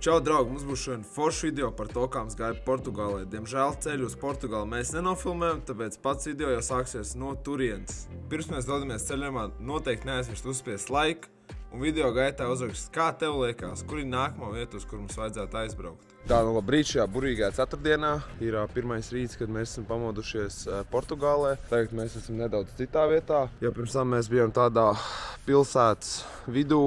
Čau, draugi! Mums būs šodien foršs video par to, kā mums gāja Portugālē. Diemžēl ceļu uz Portugāli mēs nenofilmējam, tāpēc pats video jau sāksies no turienes. Pirms mēs dodamies ceļojumā, noteikti neaizmirst uzspiest like un video gaitā uzrakst, kā tev liekas, kur ir nākamā vieta, uz kur mums vajadzētu aizbraukt. Tā, nu labrīt, šajā burīgajā ceturtdienā ir pirmais rīts, kad mēs esam pamodušies Portugālē. Tagad mēs esam nedaudz citā vietā, jo pirms tam mēs bijām tādā pilsētas vidū,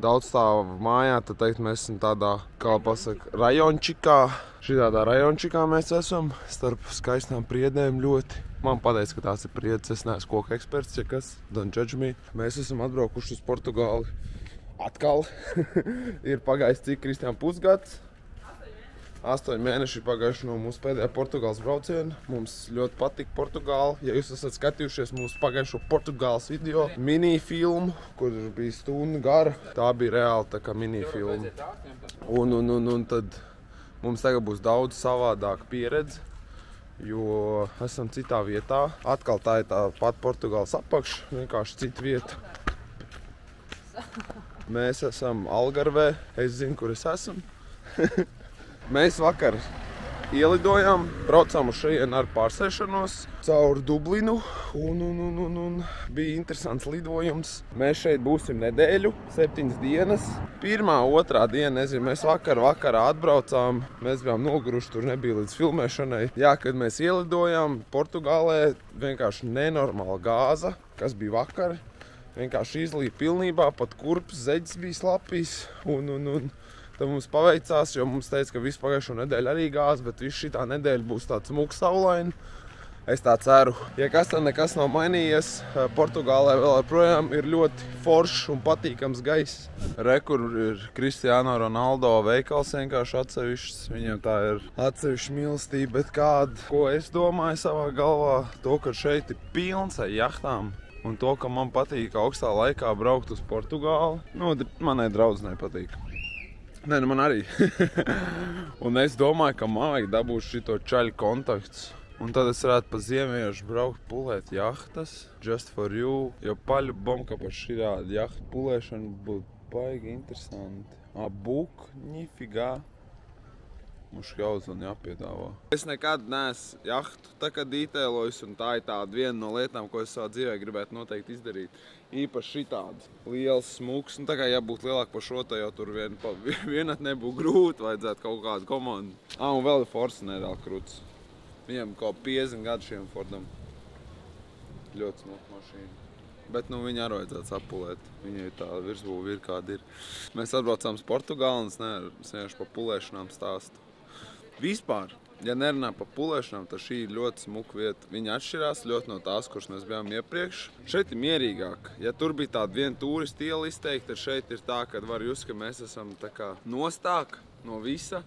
daudzstāvu mājā, tad teikt mēs esam tādā, kā pasaka, rajončikā. Šitādā rajončikā mēs esam, starp skaistām priedēm ļoti. Man pateica, ka tās ir priedes, es neesmu koka eksperts, ja kas, don't judge me. Mēs esam atbraukuši uz Portugāli atkal. Ir pagājis cik, Kristiān, pusgads. 8 mēneši pagājuši no mūsu pēdējā Portugāles brauciena. Mums ļoti patīk Portugāla. Ja jūs esat skatījušies mūsu pagājušo Portugāles video, mini-filmu, kur bija stunda gara, tā bija reāli tā kā mini-filma. Un tad mums tagad būs daudz savādāka pieredze, jo esam citā vietā. Atkal tā ir tā pat Portugāles apakša, vienkārši cita vieta. Mēs esam Algarvē, es zinu, kur es esmu. Mēs vakar ielidojām, braucām uz šejienu ar pārsēšanos caur Dublinu un bija interesants lidojums. Mēs šeit būsim nedēļu, 7 dienas. Pirmā, otrā diena, nezinu, mēs vakarā atbraucām, mēs bijām noguruši, tur nebija līdz filmēšanai. Jā, kad mēs ielidojām Portugālē, vienkārši nenormāla gāza, kas bija vakar. Vienkārši izlīja pilnībā, pat kurpes, zeķis bija slapīs tad mums paveicās, jo mums teica, ka visu pagājušo nedēļu arī gāz, bet visu šitā nedēļa būs tāds smuks saulaini. Es tā ceru. Ja kas tad nekas nav mainījies, Portugālē vēl joprojām ir ļoti foršs un patīkams gaiss. Kur ir Cristiano Ronaldo veikals vienkārši atsevišķs. Viņam tā ir atsevišķa mīlestība, bet kāda, ko es domāju savā galvā, to, ka šeit ir pilns ar jahtām. Un to, ka man patīk augstā laikā braukt uz Portugāli. Nu, manai draudzenei patīk. Nē, nu man arī. Un es domāju, ka man vajag dabūt šito čaļu kontakts. Un tad es varētu pa ziemiešu braukt pulēt jahtas. Just for you. Jo paļu bomka pa širādu jahtu pulēšanu būtu baigi interesanti. Buk, nifigā. Mums jauz un jāpiedāvā. Es nekad neesmu jahtu tā kā dītēlojis, un tā ir tāda viena no lietām, ko es savā dzīvē gribētu noteikti izdarīt. Īpaši šitāds liels smuks, un tā kā jābūt lielāk par šo, tad jau tur vienat nebūtu grūti, vajadzētu kaut kādu komandu. Un vēl ir Forsa nereāli krūts. Viņam kaut 50 gadu šiem Fordam. Ļoti smuka mašīna. Bet nu viņu arī vajadzētu sapulēt. Viņai tā virsbūve ir kāda ir. Mēs atbraucām uz Portugāli un es vienkārši pa pulēšanām stāstu. Vispār, ja nerunā par pulēšanām, tad šī ir ļoti smuka vieta. Viņa atšķirās ļoti no tās, kuras mēs bijām iepriekš. Šeit ir mierīgāk. Ja tur bija tāda viena turistu iela izteikti, tad šeit ir tā, ka var just, ka mēs esam tā kā nostāk no visa.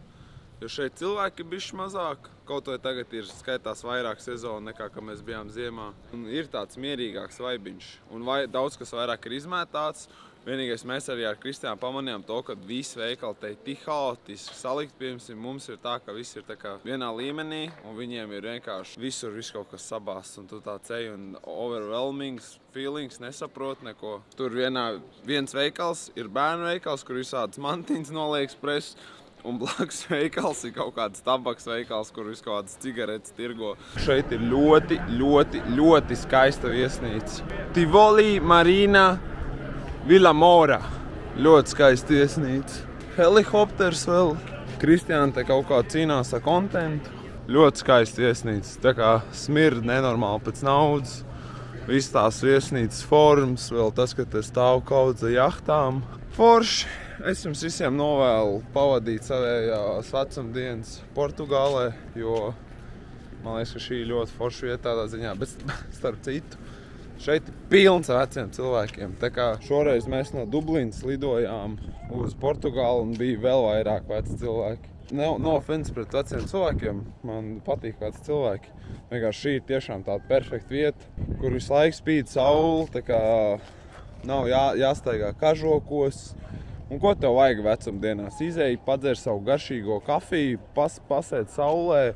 Jo šeit cilvēki ir bišķi mazāk. Kaut vai tagad ir skaitās vairāk sezonu nekā, ka mēs bijām ziemā. Un ir tāds mierīgāks vaibiņš. Un daudz kas vairāk ir izmētāts. Vienīgais mēs arī ar Kristiānu pamanījām to, ka visi veikali te ir tik haotiski salikt. Piemēram, mums ir tā, ka viss ir tā kā vienā līmenī, un viņiem ir vienkārši visur viss kaut kas sabāsts, un tu tā ceļ un overwhelming feelings, nesaprot neko. Tur viens veikals ir bērnu veikals, kur visādas mantiņas noliekas preses, un blakus veikals ir kaut kāds tabaks veikals, kur visu kaut kādas cigaretes tirgo. Šeit ir ļoti skaista viesnīca. Tivoli Marina Vilamora. Ļoti skaisti viesnīca. Helikopters vēl. Kristiāna te kaut kā cīnās ar kontentu. Ļoti skaisti viesnīca. Tā kā smird nenormāli pēc naudas. Viss tās viesnīcas formas. Vēl tas, ka te stāv kaudze jahtām. Forši. Es jums visiem novēlu pavadīt savējās vecumdienas Portugālē, jo man liekas, ka šī ir ļoti forša vieta tādā ziņā. Bet starp citu, šeit ir pilns ar veciem cilvēkiem. Tā kā šoreiz mēs no Dublinas lidojām uz Portugāli un bija vēl vairāk veci cilvēki. No offense pret veciem cilvēkiem, man patīk veci cilvēki. Vienkārši šī ir tiešām tāda perfekta vieta, kur visu laiku spīd saule, tā kā nav jāstaigā kažokos. Un ko tev vajag vecumdienās? Izēji, padzer savu garšīgo kafiju, pasēd saulē,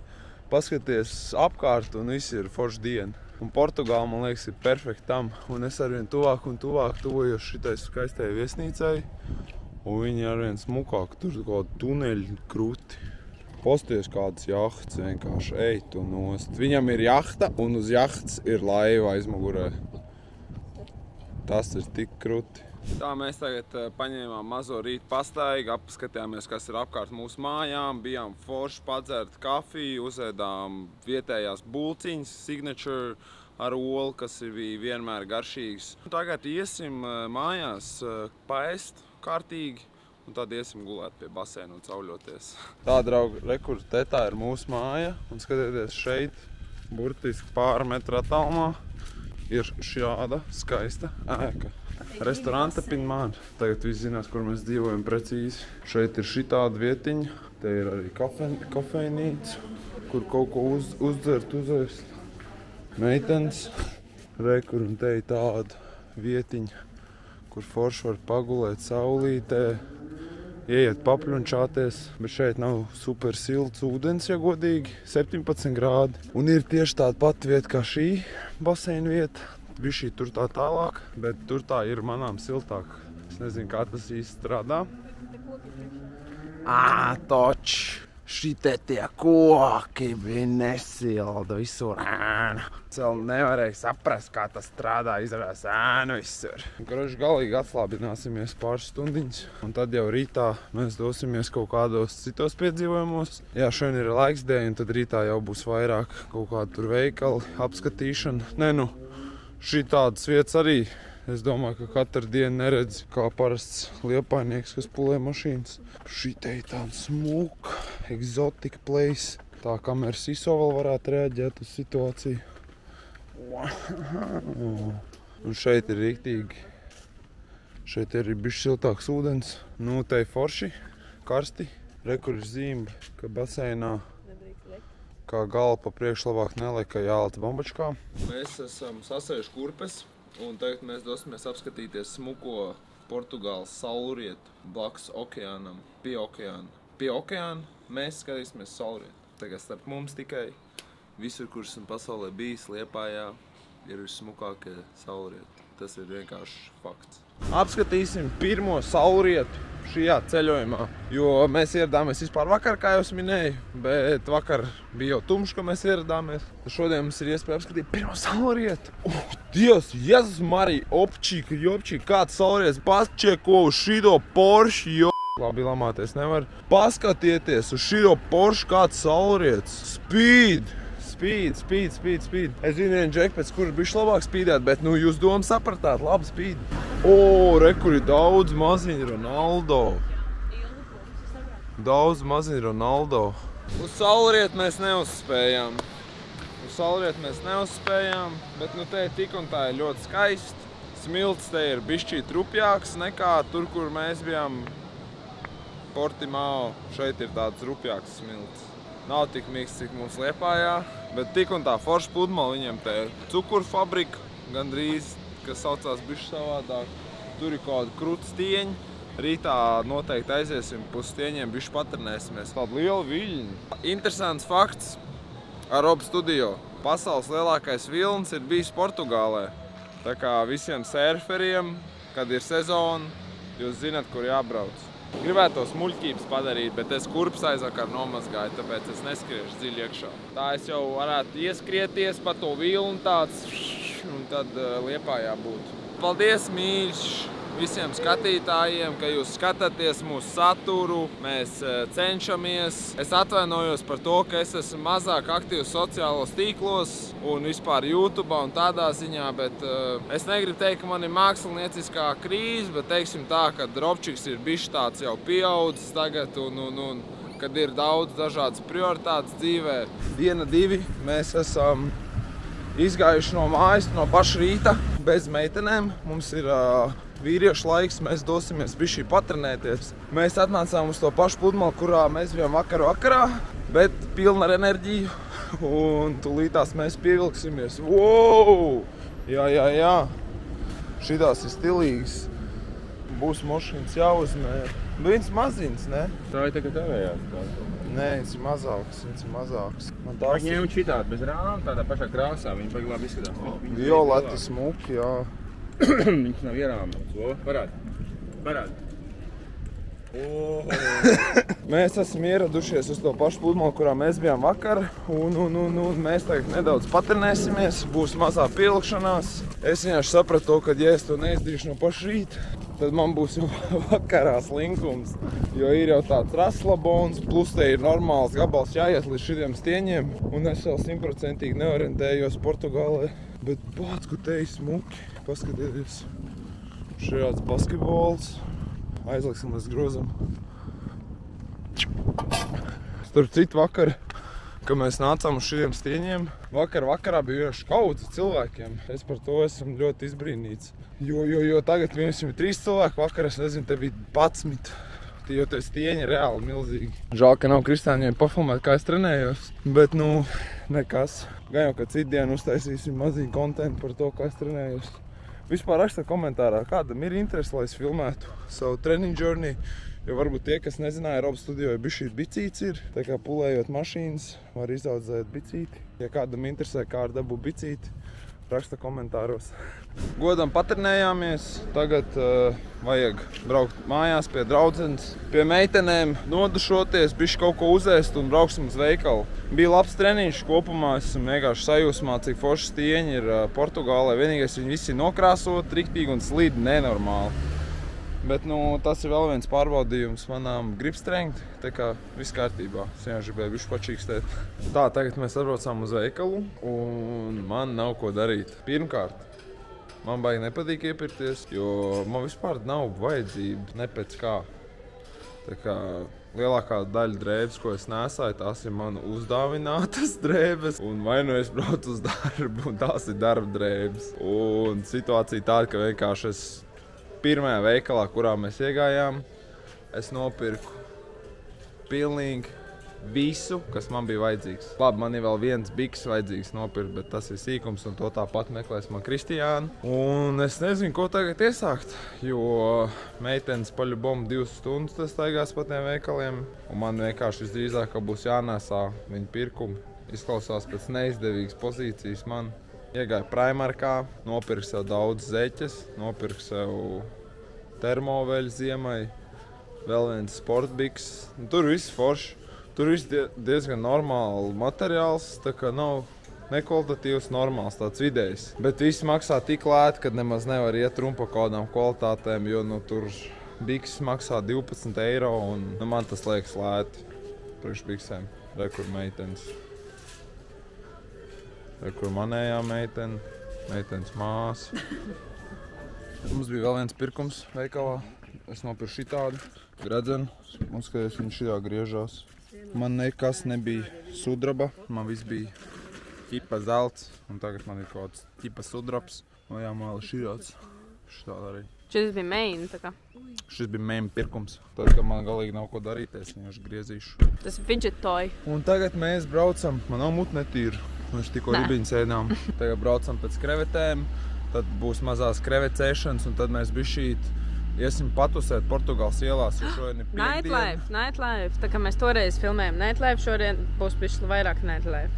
paskaties apkārt un viss ir forša diena. Un Portugāla, man liekas, ir perfekti tam. Un es arvien tuvāk un tuvāk tuvojos šitai skaistai viesnīcai. Un viņi arvien smukāk, tur kaut tuneļi kruti. Posties kādas jahtas vienkārši, ej tu nost. Viņam ir jahta un uz jahtas ir laiva aizmugurē. Tas ir tik kruti. Tā mēs tagad paņēmām mazo rītu pastaigu, apskatījāmies, kas ir apkārt mūsu mājām, bijām forši padzert kafiju, uzēdām vietējās bulciņas, signature ar olu, kas bija vienmēr garšīgs. Tagad iesim mājās paēst kārtīgi un tad iesim gulēt pie baseina un cauļoties. Tā, draugi, rekur, te tā ir mūsu māja un skatieties šeit, burtiski pāri metra attālumā, ir šāda skaista ēka. Restoranta Pinmāna. Tagad viss zinās, kur mēs dzīvojam precīzi. Šeit ir šitāda vietiņa. Te ir arī kafejnīca, kur kaut ko uzdzert, uzēst. Meitenes. Rekur un te ir tāda vietiņa, kur forši var pagulēt saulītē, ieiet papļunčāties, bet šeit nav super silts ūdens, ja godīgi, 17 grādi. Un ir tieši tāda pati vieta kā šī baseina vieta. Bišķī tur tā tālāk, bet tur tā ir manām siltāk. Es nezinu, kā tas īsti strādā. Toč! Šitie tie koki bija nesilda visur ēnu. Cēl nevarēja saprast, kā tas strādā, izrādās ēnu visur. Groši galīgi atslābināsimies pāris stundiņas. Un tad jau rītā mēs dosimies kaut kādos citos piedzīvojumos. Jā, šodien ir laiks dēļ, un tad rītā jau būs vairāk kaut kādu tur veikali, apskatīšana. Nē, nu. Šī tādas vietas arī, es domāju, ka katru dienu neredz kā parasts liepainieks, kas pulē mašīnas. Šī te ir tāda smuka, exotic place. Tā kameras ISO vēl varētu reaģēt uz situāciju. Un šeit ir riktīgi. Šeit ir bišķi siltāks ūdens. Nu, te ir forši, karsti. Rekur ir zīme, ka baseinā kā gala pa priekšu labāk nelika jālata bombačkā. Mēs esam sasējuši kurpes, un tagad mēs dosimies apskatīties smuko Portugāles saulrietu blakus okeānam, pie okeāna. Pie okeāna mēs skatīsimies saulrietu. Tagad starp mums tikai visur, kur esam pasaulē bijis, Liepājā, ir vissmukākie saulrieti. Tas ir vienkārši fakts. Apskatīsim pirmo saulrietu šajā ceļojumā, jo mēs ieradāmies vispār vakar, kā jau es minēju, bet vakar bija jau tumšs, ka mēs ieradāmies. Šodien mums ir iespēja apskatīt pirmo saulrietu. Dievs, Jēzus Marija, opčīka, jopčīka, kāds saulrietis pačeko uz šito Porsche, jo... Labi, lamāties nevar. Paskatieties uz šito Porsche, kāds saulrietis. Speed! Speed. Es zinu vienu džeku, pēc kura bišķi labāk spīdēt, bet nu jūs domu sapratāt, labi spīd. Rekur ir daudz maziņu Ronaldo. Daudz maziņu Ronaldo. Uz saulrietu mēs neuzspējām. Bet nu te tik un tā ir ļoti skaisti. Smilts te ir bišķī trupjāks nekā tur, kur mēs bijām Portimao. Šeit ir tāds rupjāks smilts. Nav tik mīksts, cik mums Liepājā, bet tik un tā forša pludmala, viņiem te cukuru fabrika, gandrīz, kas saucās bišķi savādāk. Tur ir kaut kādi krūti stieņi. Rītā noteikti aiziesim pus stieņiem, bišķi patrenēsimies. Tāda liela viļņa. Interesants fakts ar Rob Studio. Pasaules lielākais vilnis ir bijis Portugālē. Tā kā visiem surferiem, kad ir sezona, jūs zināt, kur jābrauc. Gribētos muļķības padarīt, bet es kurpes aizvakar nomazgāju, tāpēc es neskriešu dziļi iekšā. Tā es jau varētu ieskrieties pa to vilnu tāds, un tad Liepājā būtu. Paldies, mīļš, visiem skatītājiem, ka jūs skatāties mūsu saturu, mēs cenšamies. Es atvainojos par to, ka es esmu mazāk aktīvs sociālos tīklos un vispār YouTube un tādā ziņā, bet es negribu teikt, ka man ir mākslinieciskā krīze, bet teiksim tā, ka Robčiks ir bišķi tāds jau pieaudzis tagad un kad ir daudz dažādas prioritātes dzīvē. Diena, divi, mēs esam izgājuši no mājas, no paša rīta, bez meitenēm. Mums ir vīriešu laiks, mēs dosimies bišķī patrenēties. Mēs atnācām uz to pašu pludmalu, kurā mēs bijām vakarā, bet pilna ar enerģiju. Un tūlītās mēs pievilksimies. Wow! Jā. Šitās ir stilīgas. Būs mašīnas jāuzmēr. Viens maziņas, ne? Tā ir tagad tevējās. Nē, viens ir mazāks. Viņi ņem šitādi bez rāma, tādā pašā krāsā. Viņi baigi labi izskatās. Violeti smuki, jā. Viņš nav ierāmēts. Parādi. Mēs esam ieradušies uz to pašu pludmali, kurā mēs bijām vakar. Un mēs tagad nedaudz patrenēsimies, būs mazā pielikšanās. Es vienkārši sapratu to, ka ja es to neizdarīšu no paša rīta, tad man būs jau vakarā slinkums. Jo ir jau tāds raslabons, plus te ir normāls gabals jāiet līdz šitiem stieņiem. Un es vēl 100% neorientējos Portugālē. Bet bāc, ko te ir smuki. Paskatieties. Šajāds basketbols. Aizliksim līdz grozam. Starp citu vakar, kad mēs nācām uz šiem stieņiem, vakarā bija vienkārši kaudze cilvēkiem. Es par to esmu ļoti izbrīnīts. Jo tagad viens ir 3 cilvēki, vakar es nezinu, te bija 11. Jo tie stieņi ir reāli milzīgi. Žēl, ka nav Kristāņiem pafilmēt, kā es trenējos. Bet nekas. Gan jau, ka citu dienu uztaisīsim mazīgu kontentu par to, kā es trenējos. Vispār raksta komentārā, kādam ir interesi, lai es filmētu savu training journey. Jo varbūt tie, kas nezināja, Rob Studio bišķīt bicīts ir. Tā kā pulējot mašīnas, var izaudzēt bicīti. Ja kādam interesē, kā ar dabu bicīti, raksta komentāros. Godam patrenējāmies. Tagad vajag braukt mājās pie draudzenes, pie meitenēm, nodušoties, bišķi kaut ko uzēst un brauksim uz veikalu. Bija labs treniņš kopumā, esmu vienkārši sajūsmā, cik forši stieņi ir Portugālē. Vienīgais viņi visi nokrāsot, riktīgi un slīd nenormāli. Bet tas ir vēl viens pārbaudījums manām gripstrength, tā kā viss kārtībā. Es vienkārši gribēju bišķi pačīkstēt. Tā, tagad mēs atbraucām uz veikalu un man nav ko darīt. Pirmkārt, man baigi nepatīk iepirkties, jo man vispār nav vajadzība ne pēc kā. Tā kā lielākā daļa drēbes, ko es nesāju, tās ir man uzdāvinātas drēbes. Un vai nu es braucu uz darbu, un tās ir darba drēbes. Un situācija tāda, ka vienkārši es pirmajā veikalā, kurā mēs iegājām, es nopirku pilnīgi visu, kas man bija vajadzīgs. Labi, man ir vēl viens biks vajadzīgs nopirkt, bet tas ir sīkums, un to tāpat meklēs man Kristiāna. Un es nezinu, ko tagad iesākt, jo meitenes paļubomu 2 stundas tas staigās pa tiem veikaliem, un man vienkārši visdrīzāk, ka būs jānēsā viņa pirkumi. Izklausās pēc neizdevīgas pozīcijas man. Iegāju Primarkā, nopirku sev daudz zeķes, nopirku sev termoveļu ziemai, vēl viens sportbiks. Tur viss forši. Tur viss diezgan normāli materiāls, tā kā nav nekvalitatīvs, normāls, tāds vidējs. Bet viss maksā tik lēti, kad nemaz nevar iet runa par kādām kvalitātēm, jo tur biks maksā 12 eiro un man tas liekas lēti priekš biksēm. Re, kur meitenes. Re, kur manējā meitene, meitenes māsa. Mums bija vēl viens pirkums veikalā. Es nopirku šitādu gredzenu. Un skaties, viņš šitā griežās. Man nekas nebija sudraba. Man viss bija ķipa zelts. Un tagad man ir kaut kāds ķipa sudrabs. Un jāmāla šitāds. Šitāda arī. Šis bija main, tā kā? Šis bija main pirkums. Tad, kad man galīgi nav ko darīt, es vienkārši griezīšu. Tas ir fidget toy. Un tagad mēs braucam. Man nav mut netīra. Mēs tikko ribiņu sēdām. Tagad braucam pēc krevetēm, tad būs mazās krevetēšanas, un tad mēs bišķīt iesim patusēt Portugāles ielās, jo šodien ir piekdiena. Nightlife. Tā kā mēs toreiz filmējam Nightlife, šodien būs bišķi vairāk Nightlife.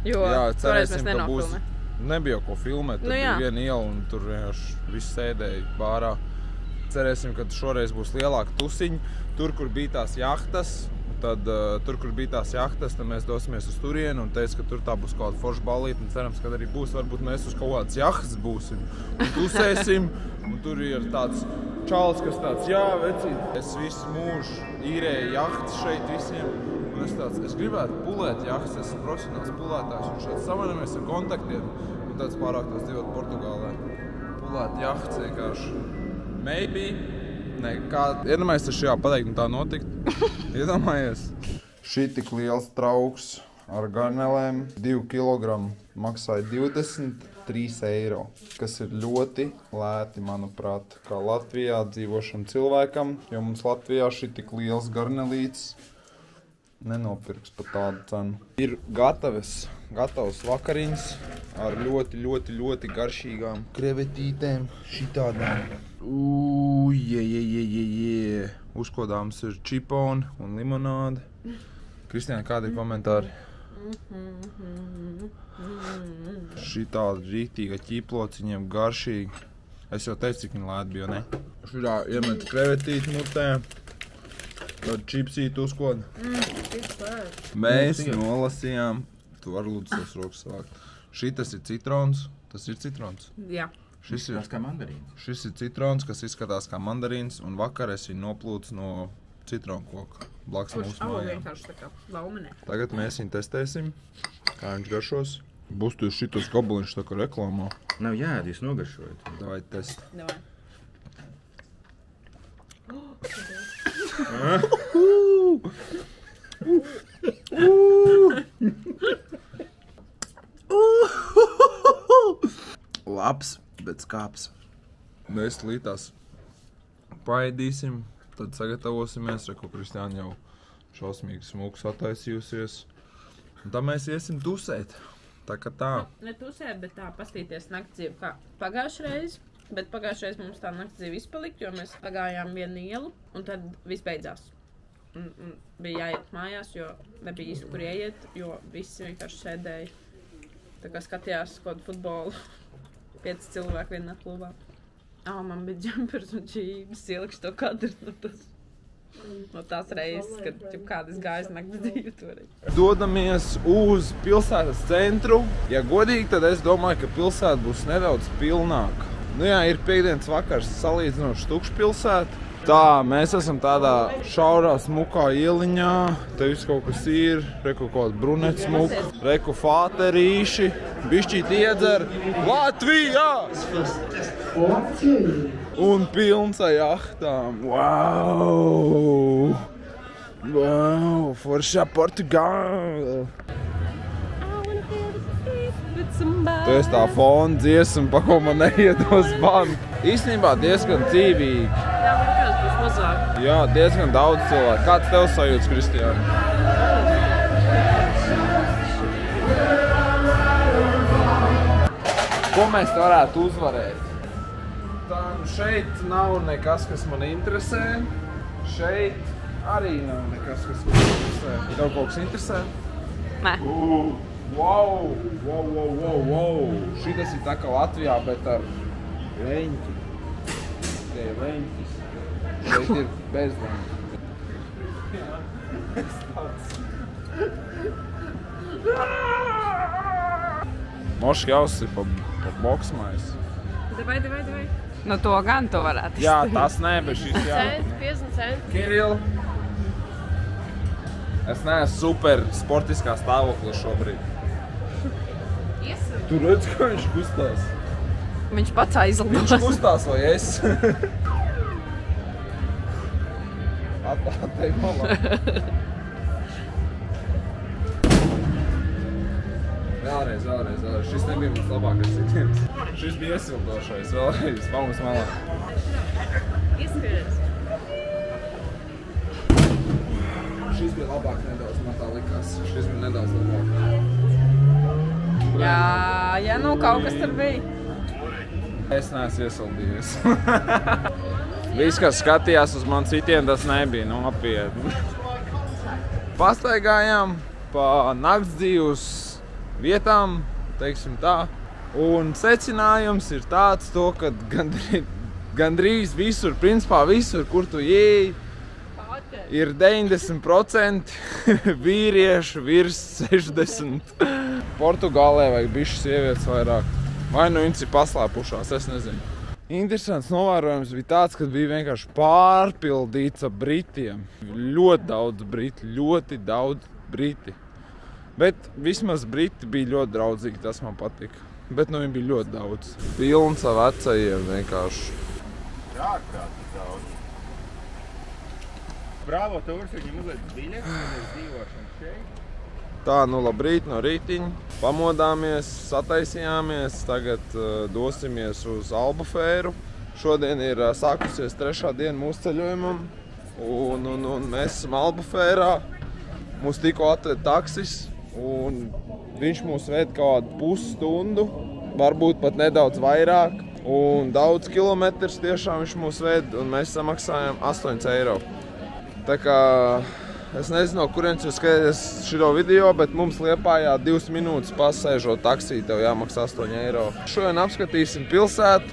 Jo toreiz mēs nenofilmē. Nebija ko filmēt, tur bija viena iela, un tur vienkārši viss sēdēja bārā. Cerēsim, ka šoreiz būs lielāka tusiņa. Tur, kur bija tās jahtas, tad mēs dosimies uz turieni un teicu, ka tur tā būs kaut kāda forša ballīte un cerams, ka arī būs. Varbūt mēs uz kaut kādas jahtas būsim un tusēsim. Un tur ir tāds čalis, kas tāds, jā, vecīt, es visu mūžu īrēju jahtas šeit visiem. Un es gribētu pulēt jahtas, esmu profesionāls pulētājs un šeit samanamies ar kontaktiem. Un tāds pārāk tās dzīvot Portugālē. Pulēt jahtas vienkārši. Maybe. Iedomājies, tas šajā pateikt un tā notikt. Iedomājies. Šī tik liels trauks ar garnelēm, 2 kilogramu, maksāja 23 eiro, kas ir ļoti lēti, manuprāt, kā Latvijā dzīvošam cilvēkam, jo mums Latvijā šī tik liels garnelīts nenopirks par tādu cenu. Ir gatavs vakariņas ar ļoti garšīgām krevetītēm, šitādām. Uzkodāms ir čiponi un limonāde. Kristiāna, kādi ir komentāri? Šī tāda rīktīga ķīplociņiem garšīga. Es jau teicu, cik viņa lēta bija, ne? Šurā iemet krevetīti mutē. Tad čipsītu uzkod. Mēs nolasījām. Tu vari lūdzu savas rokas savākt. Šitas ir citrons. Tas ir citrons. Jā. Šis ir kā mandarīns. Šis ir citrons, kas izskatās kā mandarīns, un vakar es viņu noplūcu no citronu koka. Blaks mūsu mājām. Vienkārši tā kā laumenē. Tagad mēs viņu testēsim, kā viņš garšos. Būs tu šitos gabaliņš tā kā reklāmā. Nav jāēd, jūs nogaršojat. Davai test. Davai. Labs, bet skāps. Mēs lītās paēdīsim, tad sagatavosimies, reku Kristiāna jau šausmīgi smuks attaisījusies. Un tad mēs iesim tusēt. Tā kā tā. Ne tusēt, bet tā pastīties naktdzīvu kā pagājušreiz. Bet pagājušreiz mums tā naktdzīva izpalika, jo mēs pagājām vienu ielu un tad viss beidzās. Un bija jāiet mājās, jo nebija īsti, kur ieiet, jo visi vienkārši sēdēja. Tā kā skatījās kaut futbolu. 5 cilvēki vienā klubā. Man bija džempers un čības, ielikšu to kadru no tās reizes, kad kādas gājas naktdzīvu toreiz. Dodamies uz pilsētas centru. Ja godīgi, tad es domāju, ka pilsēta būs nedaudz pilnāka. Nu jā, ir piektdienas vakars salīdzinoši tukša pilsēta. Tā, mēs esam tādā šaurā, smukā ieliņā. Te viss kaut kas ir. Reku kaut brunets smuka. Reku fāterīši. Bišķīt iedzer. Latvijā! Un pilns ar jahtām. Wow! Wow! Foršā Portugāla! Tu esi tā fona dziesma, pa ko man neiedos bani. Īstenībā diezgan dzīvīgi. Jā, man kāds būs mazāk. Jā, diezgan daudz cilvēku. Kāds tev sajūtas, Kristiāna? Ko mēs varētu uzvarēt? Tā, šeit nav nekas, kas man interesē. Šeit arī nav nekas, kas man interesē. Tev kaut kas interesē? Nē. Wow! Šitas ir tā kā Latvijā, bet ar leņķi. Te ir leņķis. Šeit ir bez leņķi. Moški ausis ir pa boksmais. Davai. No to gan tu varētu. Jā, tas nē, bet šis jā. 50 centi. Kiril. Es neesmu super sportiskā stāvoklī šobrīd. Tu redz, kā viņš kustās? Viņš pats aizlidos. Viņš kustās, vai es? Attai malā. Vēlreiz. Šis nebija mans labākais sitiens. Šis bija iesildošais. Vēlreiz, palmas malā. Ieskaries. Šis bija labāk nedaudz, man tā likās. Šis bija nedaudz labāk. Jā, nu kaut kas tur bija. Es neesmu iesildījies. Viss, kas skatījās uz manu sitienu, tas nebija nopietni. Pastaigājām pa naktsdzīvus vietām, teiksim tā. Un secinājums ir tāds to, ka gandrīz visur, principā visur, kur tu ieeji, ir 90% vīriešu virs 60. Portugālē vajag bišķi sievietes vairāk. Vai nu viņas ir paslēpušās, es nezinu. Interesants novērojums bija tāds, kad bija vienkārši pārpildīts ar britiem. Ļoti daudz briti. Bet vismaz briti bija ļoti draudzīgi, tas man patika. Bet nu viņi bija ļoti daudz. Pilns ar vecajiem vienkārši. Ārprātīgi daudz. Bravo, Tūrs, viņam uzliek biļetes, kad ir dzīvošana šeit. Tā, nu labrīt no rītiņa. Pamodāmies, sataisījāmies, tagad dosimies uz Albufēru. Šodien ir sākusies 3. diena mūsu ceļojumam. Un mēs esam Albufērā. Mūs tikko atved taksis. Un viņš mūs ved kādu pusstundu, varbūt pat nedaudz vairāk. Un daudz kilometrus tiešām viņš mūs ved, un mēs samaksājam 8 eiro. Tā kā Es nezinu, no kurienes jūs skatāties šito video, bet mums Liepājā 2 minūtes pasēžot taksī, tev jāmaksā 8 eiro. Šodien apskatīsim pilsētu,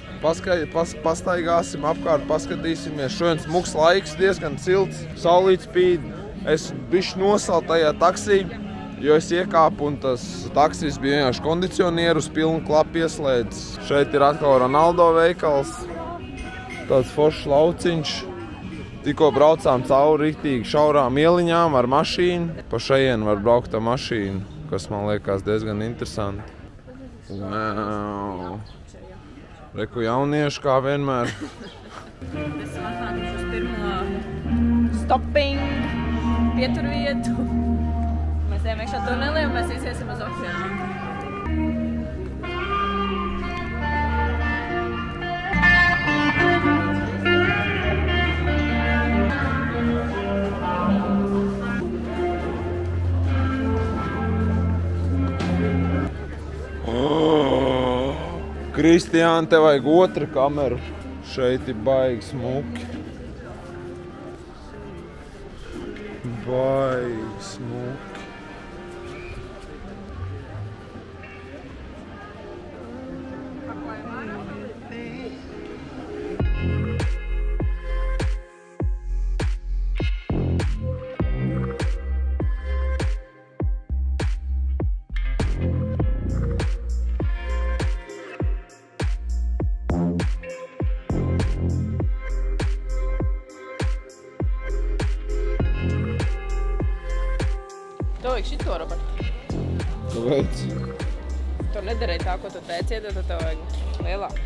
pastaigāsim apkārt, paskatīsimies. Šodien smuks laiks, diezgan silts, saulīt spīd. Es bišķi nosalt tajā taksī, jo es iekāpu un tas taksis bija vienkārši kondicionieru uz pilnu klapu ieslēdzis. Šeit ir atkal Ronaldo veikals, tāds foršs lauciņš. Tikko braucām cauri riktīgi šaurām ieliņām ar mašīnu. Pa šajien var braukt ar mašīnu, kas man liekas diezgan interesanti. Wow. Reku jaunieši kā vienmēr. Mēs esam atnākuši uz pirmo stopping pieturvietu. Mēs ejam iekšā tunelī un mēs iziesim uz okeānu. Kristiāna, tev vajag otra kamera. Šeit ir baigi smuki. Baigi smuki. Tev vajag šito, Robert. Kāpēc? Tu nedarēji tā, ko tu teici, tad tev vajag lielāk.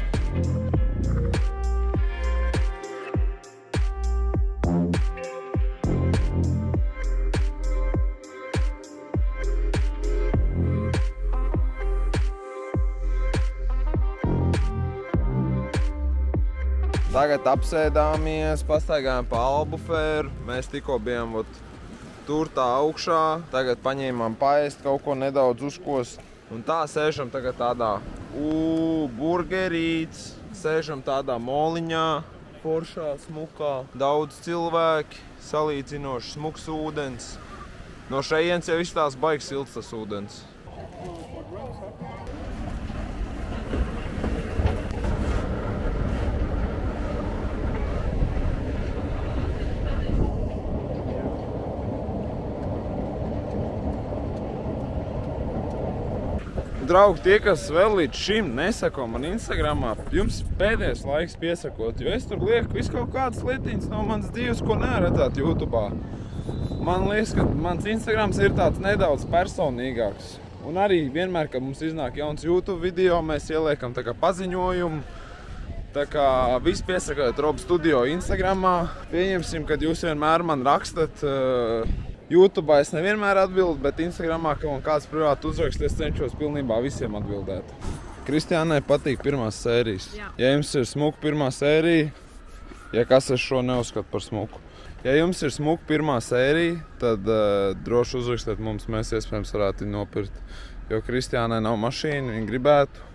Tagad apsēdāmies, pastaigājām pa Albufēru. Mēs tikko bijām tur tā augšā. Tagad paņēmām paēst, kaut ko nedaudz uzkost. Un tā sēžam tagad tādā burgerīts. Sēžam tādā moliņā, foršā, smukā. Daudz cilvēki, salīdzinoši smuks ūdens. No šejienes jau izstās baigs silts tas ūdens. Draugi, tie, kas vēl līdz šim nesako man Instagramā, jums pēdējais laiks piesakot, jo es tur lieku visu kaut kādas lietiņas no manas dzīves, ko neredzāt YouTube'ā. Man liekas, ka mans Instagrams ir tāds nedaudz personīgāks. Un arī vienmēr, kad mums iznāk jauns YouTube video, mēs ieliekam tā kā paziņojumu. Tā kā viss piesakot Rob Studio Instagramā. Pieņemsim, kad jūs vienmēr man rakstat YouTube'ā es nevienmēr atbildu, bet Instagramā, ka man kāds privāti uzrakst, es cenšos pilnībā visiem atbildēt. Kristiānai patīk pirmās sērijas. Jā. Ja jums ir smuka pirmā sērija, ja kas es šo neuzskatu par smuku. Ja jums ir smuka pirmā sērija, tad droši uzrakstiet mums, mēs iespējams varētu viņu nopirkt. Jo Kristiānai nav mašīna, viņa gribētu.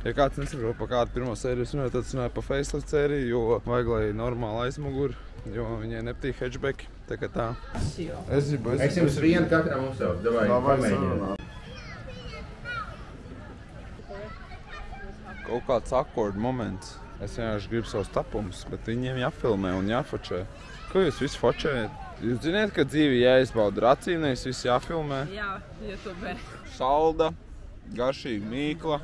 Ja kāds nesaprot pa kādu pirmo sēriju, tad es runāju pa facelift sēriju, jo vajag, lai normāli aizmuguri, jo viņai nepatīk hatchbacki. Tā kā tā. Es jums vienu katram uzsauc. Davai, pamēģināt. Kaut kāds akkordu moments. Es vienkārši gribu savus tapumus, bet viņiem jāfilmē un jāfočē. Ko jūs visi fočējat? Jūs ziniet, ka dzīvi jāizbauda ar acīm, nevis visi jāfilmē? Jā, YouTube. Salda, garšīga mīkla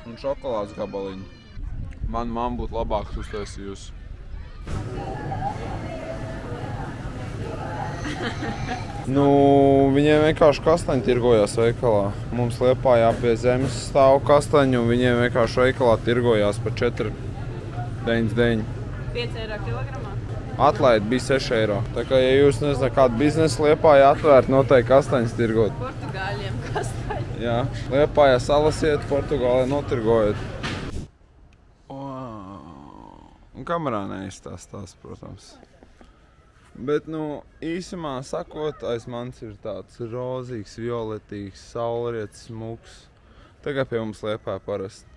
un šokolādes gabaliņi. Man mamma būtu labāks uztaisījusi. Nu, viņiem vienkārši kastaņi tirgojās veikalā. Mums Liepājā pie zemes stāv kastaņi un viņiem vienkārši veikalā tirgojās par 4,99. 5 eiro kilogramā? Atlaid bija 6 eiro. Tā kā, ja jūs nezināt, kādu biznesu Liepājā atvērt, noteikti kastaņas tirgot. Portugāļiem kastaņi. Jā, Liepājā salasiet, Portugālē notirgojat. Un kamerā neizstāstās, protams. Bet, īsumā sakot, aiz manis ir tāds rozīgs, violetīgs, saulrietis, smuks. Tagad pie mums Liepājā parasti.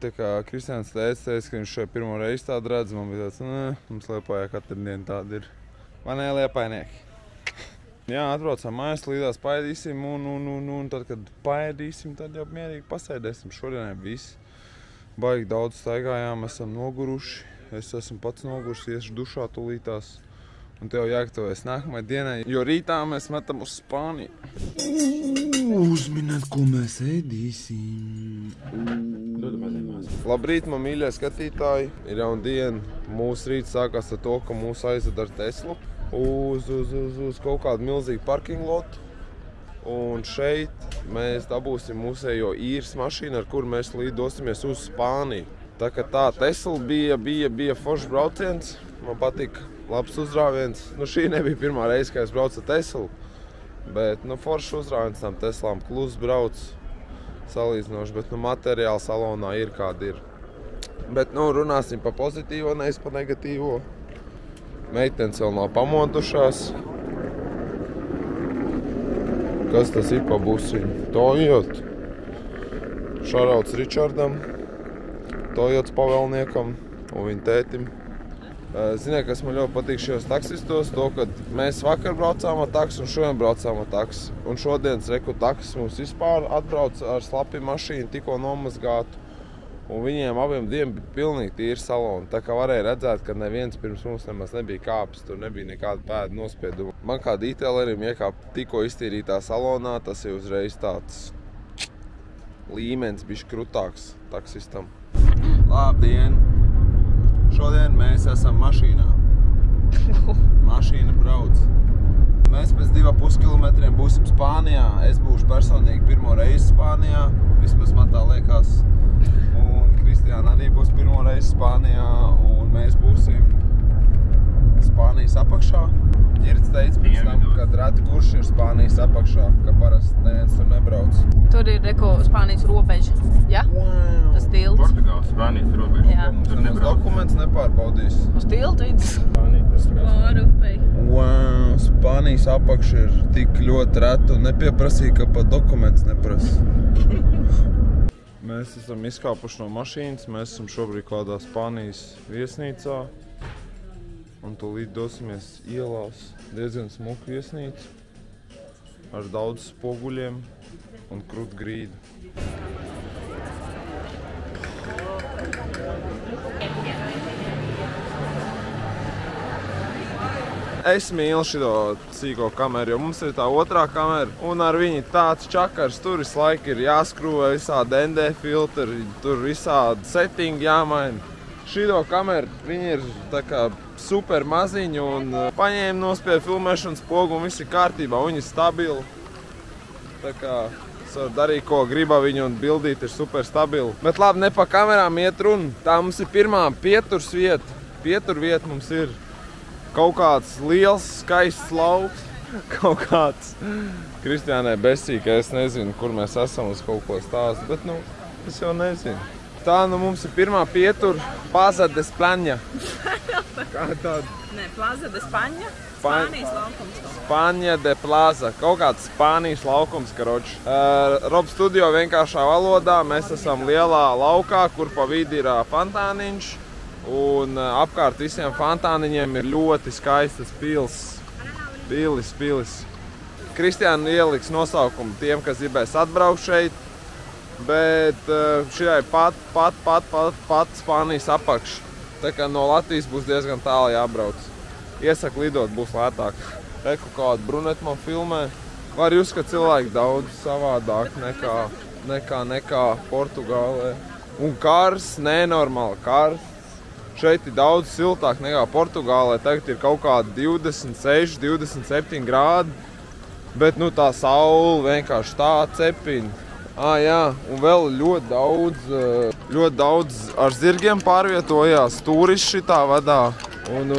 Tā kā Kristiāns teica, ka viņš šeit pirmo reizi tādu redz, man bija tāds, mums Liepājā katru dienu tāda ir. Vai ne, liepainieki? Jā, atbraucām mājās, līdās paēdīsim un tad, kad paēdīsim, tad jau mierīgi pasēdēsim. Šodienai viss baigi daudz staigājām, esam noguruši. Es esmu pats noguruši, iešu dušā tūlītās. Un tev jāgatavojas nākamajai dienai, jo rītā mēs metam uz Spāniju. Uzminiet, ko mēs ēdīsim. Labrīt, man mīļie skatītāji. Ir jauna diena. Mūsu rīts sākās ar to, ka mūs aizved ar Teslu uz kaut kādu milzīgu parkingu lotu. Un šeit mēs dabūsim mūsējo īres mašīnu, ar kuru mēs dosimies uz Spāniju. Tā kā tā Tesla bija foršs brauciens. Man patika labs uzrāviens. Šī nebija pirmā reize, kad es braucu ar Teslu. Bet foršs uzrāviens tam Teslām klus brauc salīdzinoši. Bet materiāli salonā ir kādi ir. Bet runāsim pa pozitīvo, nevis pa negatīvo. Meitenes vēl nav pamodušās. Kas tas ir pa busiņu? Toyota. Šarauts Ričardam. Toyotas pavēlniekam un viņa tētim. Ziniet, kas man ļoti patīk šajos taksistos, to, ka mēs vakar braucām ar taksi un šodien braucām ar taksi. Un šodienas reku taksis mums vispār atbrauc ar slapi mašīnu, tikko nomazgātu. Un viņiem abiem bija pilnīgi tīri saloni. Tā kā varēja redzēt, ka neviens pirms mums nemaz nebija kāpis, tur nebija nekāda pēda nospieduma. Man kā detailerim iekāp tikko iztīrītā salonā, tas ir uzreiz tāds līmenis bišķi krutāks taksistam. Labdien! Šodien mēs esam mašīnā. Mašīna brauc. Mēs pēc 2,5 kilometriem būsim Spānijā. Es būšu personīgi pirmo reizi Spānijā. Vismaz man tā liekas. Un Kristiāna arī būs pirmo reizi Spānijā. Un mēs būsim Spānijas apakšā. Ģirds teica pēc tam, kad reti kurš ir Spānijas apakšā, ka parasti neviens tur nebrauc. Tur ir Spānijas robeža, ja? Wow. Tas tilts. Portugāls, Spānijas robeža. Jā. Tur Mums nebrauc. dokuments nepārbaudīs. Uz tiltu vidas. Spānijas Pāri upei. Wow, Spānijas apakša ir tik ļoti reta un nepieprasīja, ka pat dokuments neprasa. Mēs esam izkāpuši no mašīnas, mēs esam šobrīd kādā Spānijas viesnīcā. Un tūlīt dosimies ielās. Diezgan smuka viesnīca ar daudz spoguļiem un krūtu grīdu. Es mīlu šito sīko kameru, jo mums ir tā otrā kamera un ar viņu tāds čakars. Tur visu laiku ir jāskrūvē visādi ND filtri, tur visādi settingi jāmaina. Šito kameru, viņi ir tā kā super maziņi un paņēma nospieda filmēšanas pogu un viss ir kārtībā, viņi ir stabili. Tā kā es varu darīt, ko griba viņu un bildīt ir super stabili. Bet labi, ne pa kamerām iet runa. Tā mums ir pirmā pieturs vieta. Pieturvieta mums ir kaut kāds liels, skaists lauks. Kaut kāds Kristiānai besī, ka es nezinu, kur mēs esam uz kaut ko stāstu, bet es jau nezinu. Tā mums ir pirmā pietura Plaza de España. Kā tāda? Nē, Plaza de España. Spānijas laukums. España de Plaza. Kaut kāds Spānijas laukums, karoči. Rob Studio vienkāršā valodā. Mēs esam lielā laukā, kur pa vidi ir fontāniņš. Un apkārt visiem fontāniņiem ir ļoti skaistas pils. Pilis. Kristiāna ieliks nosaukumu tiem, kas gribēs atbraukt šeit. Bet šī ir pat Spānijas apakša. Tā kā no Latvijas būs diezgan tālu jābrauc. Iesaku lidot, būs lētāk. Reku kādu brunetu man filmē. Var just, ka cilvēki daudz savādāk nekā Portugālē. Un karsts, nenormāli karsts. Šeit ir daudz siltāk nekā Portugālē. Tagad ir kaut kādi 26, 27 grādi. Bet tā saule vienkārši tā cepina. Jā, un vēl ļoti daudz ar zirgiem pārvietojās, turisti šitā vadā. Un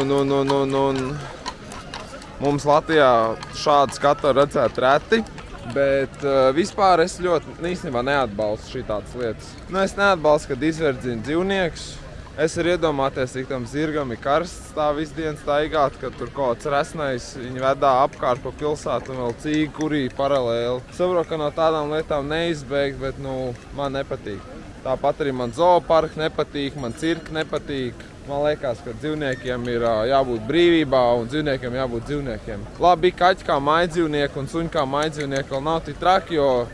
mums Latvijā šādu skatu redzēt reti, bet vispār es ļoti īstenībā neatbalstu šitādas lietas. Es neatbalstu, kad izverdzina dzīvniekus. Es varu iedomāties, cik tam zirgam ir karsts tā visu dienu staigāt, kad tur kaut kāds resnais viņi vedā apkārt pa pilsētu un vēl cīgi kurī paralēli. Saprotu, ka no tādām lietām neizbēgt, bet man nepatīk. Tāpat arī man zooparki nepatīk, man cirki nepatīk. Man liekas, ka dzīvniekiem ir jābūt brīvībā un dzīvniekiem jābūt dzīvniekiem. Labi, kaķi kā mājdzīvnieki un suņi kā mājdzīvnieki vēl nav tik traki, jo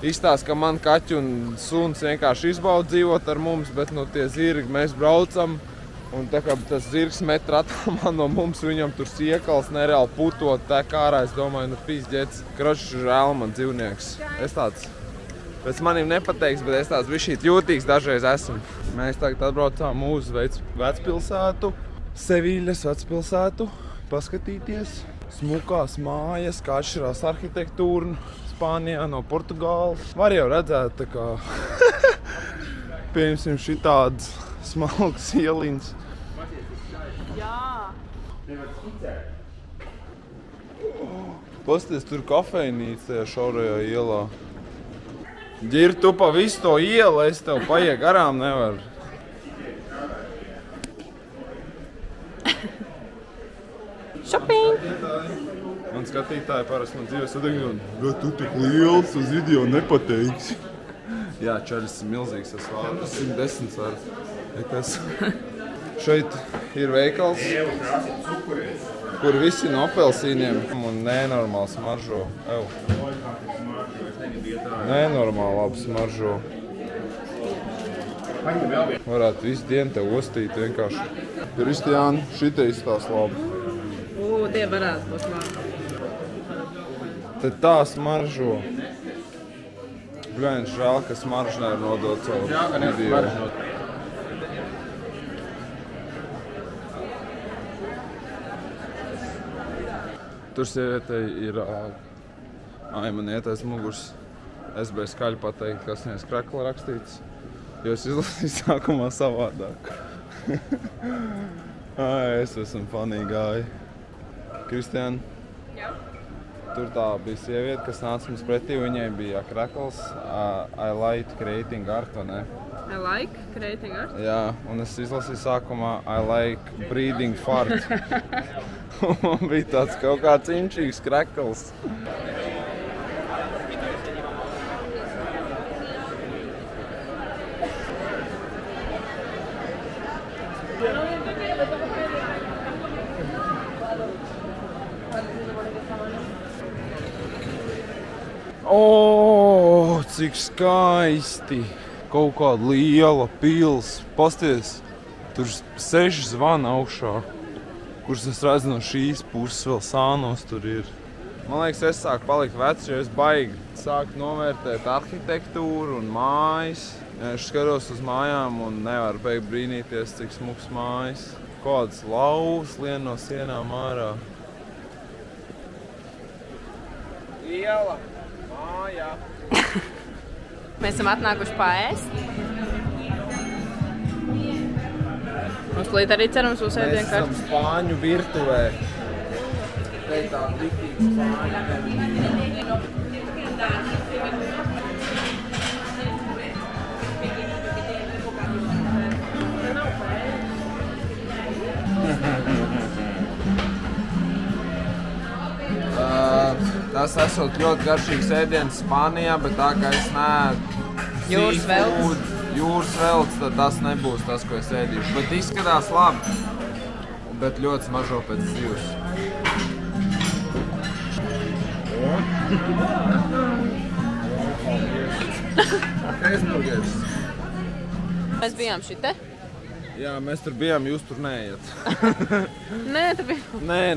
izstāst, ka man kaķi un suns vienkārši izbauda dzīvot ar mums, bet nu tie zirgi mēs braucam. Un tā kā tas zirgs metru attālumā no mums, viņam tur siekals nereāli putot, tā ārā, es domāju, nu pīsģets, kročs žēl man dzīvnieks. Es tāds, pēc manim nepateiks, bet es tāds bišķīt jūtīgs dažreiz esmu. Mēs tagad atbraucām uz vecpilsētu, Seviļas vecpilsētu, paskatīties. Smukās mājas, kā atšķirās arhitektūra Spānijā no Portugāles. Var jau redzēt, tā kā, pieņemsim šitādas smalkas ieliņas. Jā. Pasties, tur kafejnīca tajā šaurajā ielā. Ģir, tu pa visu to ielu, es tev paiet garām nevaru. Shopping! Man skatītāji parasti man dzīves sadegļot, bet tu tik liels uz video nepateiksi. Jā, 40 milzīgs tas vārds, 110 svars. Nekas. Šeit ir veikals, kur visi no apelsīniem un nenormāli smaržo. Nenormāli labi smaržo. Varētu visu dienu te ostīt vienkārši. Kristiāni, šitie izstās labi. Tie varētu būt labi. Te tā smaržo. Bļaņš žēl, ka smaržu nevar nodot savu video. Tur sievietei ir man iet aiz muguras. Es biju skaļi pateikt, kas nevis krekla rakstīts, jo es izlasīju sākumā savādāk. Es esmu funny guy. Kristiāni? Jā. Tur tā bija sieviete, kas nāca mums pretī, viņai bija krekls I like creating art, vai ne? I like creating art? Jā, un es izlasīju sākumā I like breeding fart. Man bija tāds kaut kāds inčīgs krekls. O, cik skaisti! Kaut kāda liela pils. Pasties, tur 6 zvana augšā, kurus es redzu no šīs puses, vēl sānos tur ir. Man liekas, es sāku palikt vecs, jo es baigi sāku novērtēt arhitektūru un mājas. Es skatos uz mājām un nevaru beigt brīnīties, cik smuks mājas. Kādas lauvas lien no sienām ārā. Iela! Mājā! Mēs esam atnākuši paēst. Mums līdz arī cerams būs ēdienkārt. Mēs esam spāņu virtuvē. Te tā riktīga spāņu. Tas esot ļoti garšīgs ēdiens Spānijā, bet tā kā es neēdu Jūras veltes. Jūras veltes, tad tas nebūs tas, ko es ēdīšu. Bet izskatās labi, bet ļoti smaržo pēc zivs. Mēs bijām šite? Jā, mēs tur bijām, jūs tur neejat. Nē, tur bija.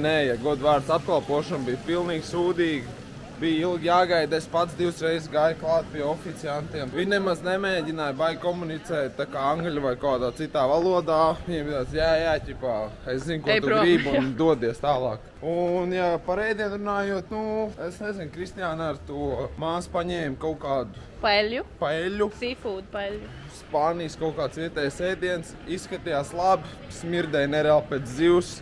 Nē, ja godvārds apkalpošana bija pilnīgi sūdīga. Bija ilgi jāgaida, es pats 2 reizes gāju klāt pie oficiantiem. Viņi nemaz nemēģināja baigi komunicēt tā kā angļu vai kādā citā valodā. Viņiem bija tāds, jā, ķipā, es zinu, ko tu gribi un dodies tālāk. Un, ja par ēdienu runājot, es nezinu, Kristiāna ar to māsu paņēma kaut kādu paeļu. Seafood paeļu. Spānijas kaut kāds vietējais ēdiens, izskatījās labi, smirdēja nereāli pēc zivs.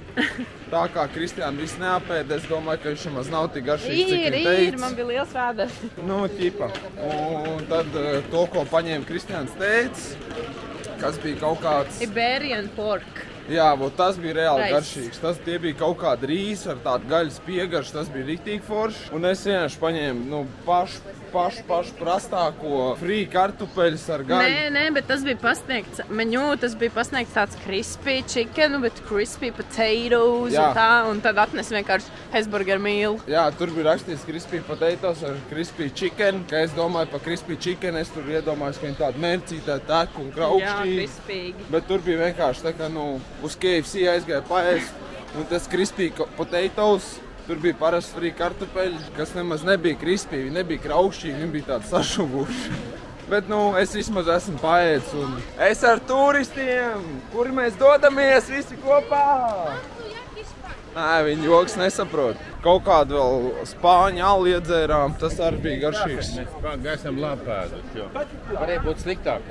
Tā kā Kristiāna viss neapēd, es domāju, ka viņš maz nav tik garšīgs, cik viņa teica. Man bija liels rādars. Ķipa. Un tad to, ko paņēma Kristiāns teica, kas bija kaut kāds... Iberian pork. Jā, tas bija reāli garšīgs. Tie bija kaut kādi rīsi ar tādu gaļas piegaršu, tas bija riktīgi forši. Un es vienkārši paņēmu pašu pašu prastāko free kartupeļus ar gaļu. Nē, bet tas bija pasniegts menu, tas bija pasniegts tāds crispy chicken, bet crispy potatoes un tā, un tad atnes vienkārši Hesburger meal. Jā, tur bija rakstīts crispy potatoes ar crispy chicken, ka es domāju par crispy chicken, es tur iedomājos, ka viņi tādu mērcītā teku un kraukšķī. Jā, crispīgi. Bet tur bija vienkārši tā, ka, uz KFC aizgāja paēst, un tas crispy potatoes, tur bija parasti free kartupeļi, kas nemaz nebija crispy, viņi nebija kraukšķīgi, viņi bija tādi sašuvuši. Bet, es vismaz esmu paēdis, un es ar turistiem, kuri mēs dodamies visi kopā. Nē, viņi joks nesaprot. Kaut kādu vēl spāņu alu iedzērām, tas arī bija garšīgs. Mēs esam labi pēduši, jo varēja būt sliktāk.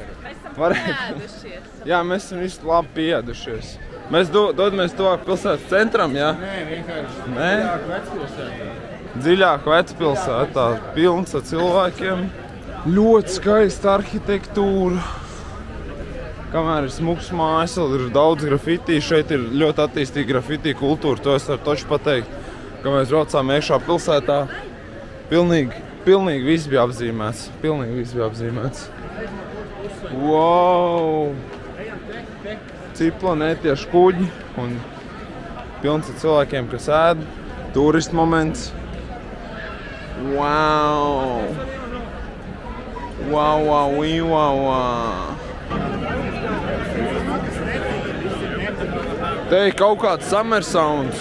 Pēdušies. Jā, mēs esam visi labi piedušies. Mēs dodamies tuvāk pilsētas centram, jā? Nē, vienkārši dziļāk vecpilsētā. Dziļāk vecpilsētā, pilns ar cilvēkiem. Ļoti skaista arhitektūra. Kamēr ir smuks mājas, ir daudz grafitī. Šeit ir ļoti attīstīta grafitī kultūra. To es varu toči pateikt, ka mēs braucām iekšā pilsētā. Pilnīgi viss bija apzīmēts. Wow! Ciplanētieši kuģi un pilns ar cilvēkiem, kas ēd. Turistu moments. Wow! Te ir kaut kāds summer sounds.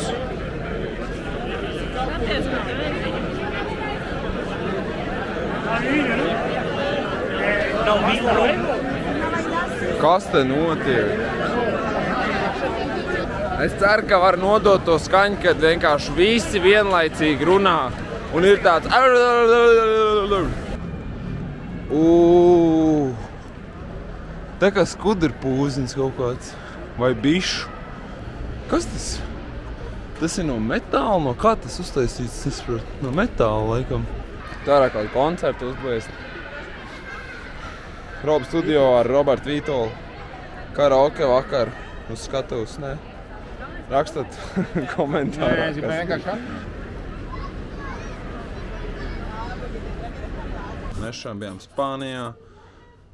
Kas te notiek? Es ceru, ka var nodot to skaņu, kad vienkārši visi vienlaicīgi runā. Un ir tāds... Tā kā skudrpūznis kaut kāds. Vai bišu. Kas tas? Tas ir no metāla? No kā tas uztaisīts? Es saprotu. No metāla, laikam. Tā ir kādu koncertu uzbēst. Roba studio ar Robertu Vītolu. Karaoke vakar uz skatuves, ne? Rakstat komentārā. Nē, es gribēju vienkārši Mēs šodien bijām Spānijā.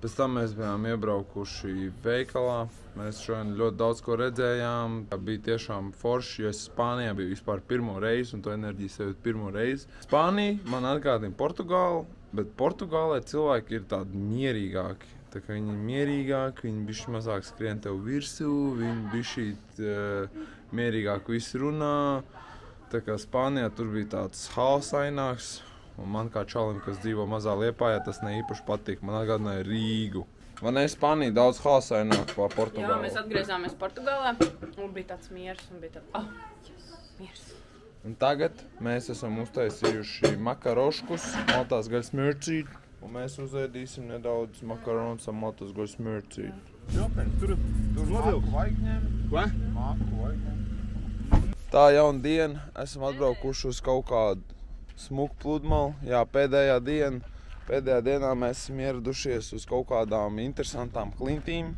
Pēc tam mēs bijām iebraukuši veikalā. Mēs šodien ļoti daudz ko redzējām. Bija tiešām forši, jo es Spānijā biju vispār pirmo reizi, un to enerģiju sajūtu pirmo reizi. Spānija man atgādina Portugāli, bet Portugālē cilvēki ir tādi mierīgāki. Tā kā viņi ir mierīgāki, viņi bišķi mazāk skrien tev virsū, viņi bišķi mierīgāk visu runā. Tā kā Spānijā tur bija tāds hausaināks. Un man kā čalim, kas dzīvo mazā Liepājā, tas ne īpaši patīk. Man atgādināja Rīgu. Man ir Spānija daudz hausaināka par Portugāli. Jā, mēs atgriezāmies Portugālē un bija tāds miers un bija miers. Un tagad mēs esam uztaisījuši makaroškus, maltās gaļas mērcīti. Un mēs uzēdīsim nedaudz makaronus ar maltās gaļas mērcīti. Tur Māku vajag ņemt. Ko? Māku vajag ņemt. Tā jauna diena. Esam atbraukuši uz kaut kādu smuku pludmali. Jā, pēdējā dienā mēs esam ieradušies uz kaut kādām interesantām klintīm.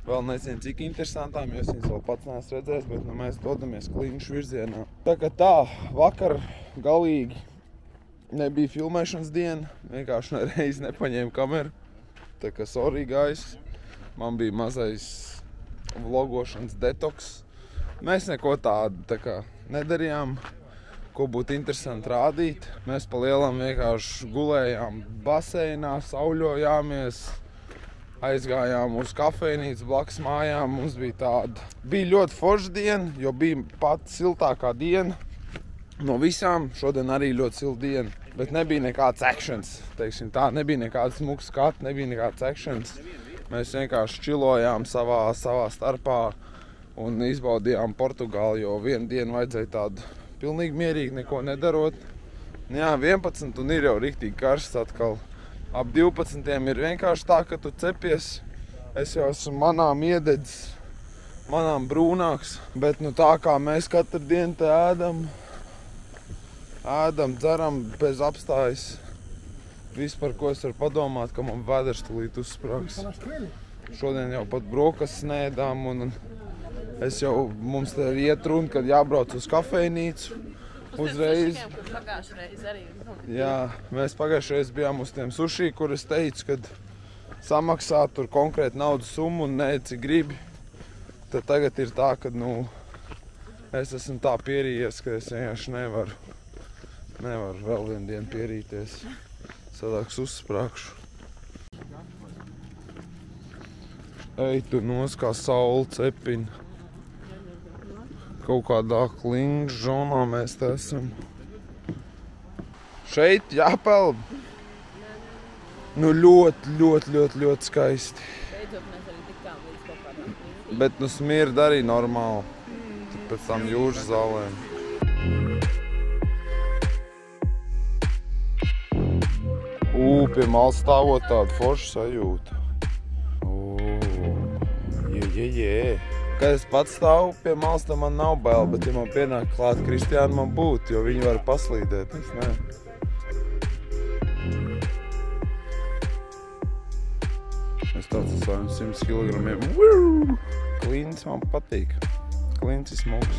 Vēl nezinu, cik interesantām, jo es viņas vēl pats neesmu redzējis, bet mēs dodamies klinšu virzienā. Tā kā tā, vakar galīgi nebija filmēšanas diena, vienkārši reizi nepaņēmu kameru. Tā kā sorry, guys, man bija mazais vlogošanas detoks. Mēs neko tādu tā kā nedarījām, ko būtu interesanti rādīt. Mēs pa lielam vienkārši gulējām baseinā, sauļojāmies, aizgājām uz kafejnīcu blakus mājām. Mums bija ļoti forša diena, jo bija pati siltākā diena no visām. Šodien arī ļoti silta diena, bet nebija nekāds actions, teiksim tā. Nebija nekāds smuks skats, nebija nekāds actions. Mēs vienkārši čilojām savā starpā un izbaudījām Portugāli, jo vienu dienu vajadzēja tādu pilnīgi mierīgi, neko nedarot. Jā, 11 un ir jau riktīgi karsts atkal. Ap 12 ir vienkārši tā, ka tu cepies. Es jau esmu manām iededzis, manām brūnāks, bet tā kā mēs katru dienu te ēdam, dzeram bez apstājas. Viss, par ko es varu padomāt, ka man vēders tūlīt uzsprāgs. Šodien jau pat brokastis neēdām un mums te ir iet runa, kad jābrauc uz kafejnīcu. uzreiz. Kur pagājušreiz arī. Jā, mēs pagājušreiz bijām uz tiem suši, kur es teicu, kad samaksā tur konkrēti naudas summu un ne, cik gribi. Tad tagad ir tā, ka, es esmu tā pierījies, ka es vienkārši nevaru vēl vienu dienu pierīties. Sadāks uzsprākšu. Ej, tu nos kā saule cepina. Kaut kādā klingas žonā mēs te esam. Šeit jāpeld. Ļoti skaisti. Beidzot mēs arī tikām līdz kaut kādām klintīm. Bet smirda arī normāli. Tad pēc tam jūras zālēm. Pie malas stāvot tādu foršu sajūtu. Kad es pats stāvu pie malas, tad man nav bail, bet ja man pienāk klāt Kristiāna, man būtu, jo viņi var paslīdēt, es ne. Es tāds ar saviem 100 kilogramiem. Klints man patīk. Klints ir smuks.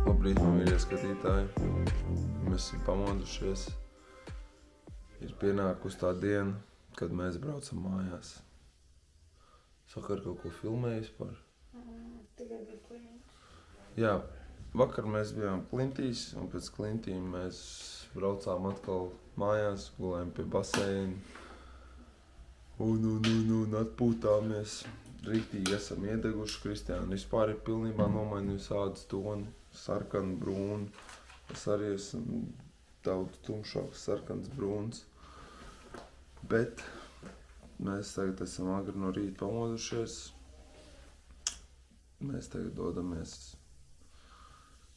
Labrīt, man mīļie skatītāji. Mēs esam pamodušies. Ir pienākusi tā diena, kad mēs braucam mājās. Vakar kaut ko filmējis par? Tikai bija Klints. Jā, vakar mēs bijām Klintīs, un pēc Klintīm mēs braucām atkal mājās, gulējām pie baseina. Un atpūtāmies. Rīktīgi esam iedeguši. Kristiāna vispār ir pilnībā nomainījusi ādas toni. Sarkanu, brūnu. Es arī esmu daudz tumšāks, sarkans, brūns. Bet mēs tagad esam agri no rīta pamodušies. Mēs tagad dodamies.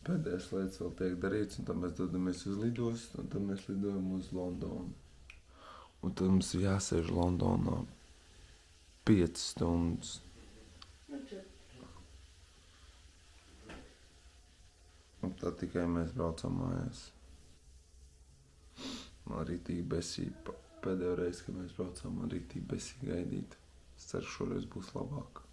Pēdējās lietas vēl tiek darīts, un tad mēs dodamies uz lidostu, un tad mēs lidojam uz Londonu. Un tad mums ir jāsēž Londonā 5 stundas. Un tad tikai mēs braucam mājās. Man rītīgi besīja. Pēdējo reizi, kad mēs braucām, man rītīgi besīja gaidīt. Es ceru, šoreiz būs labāk.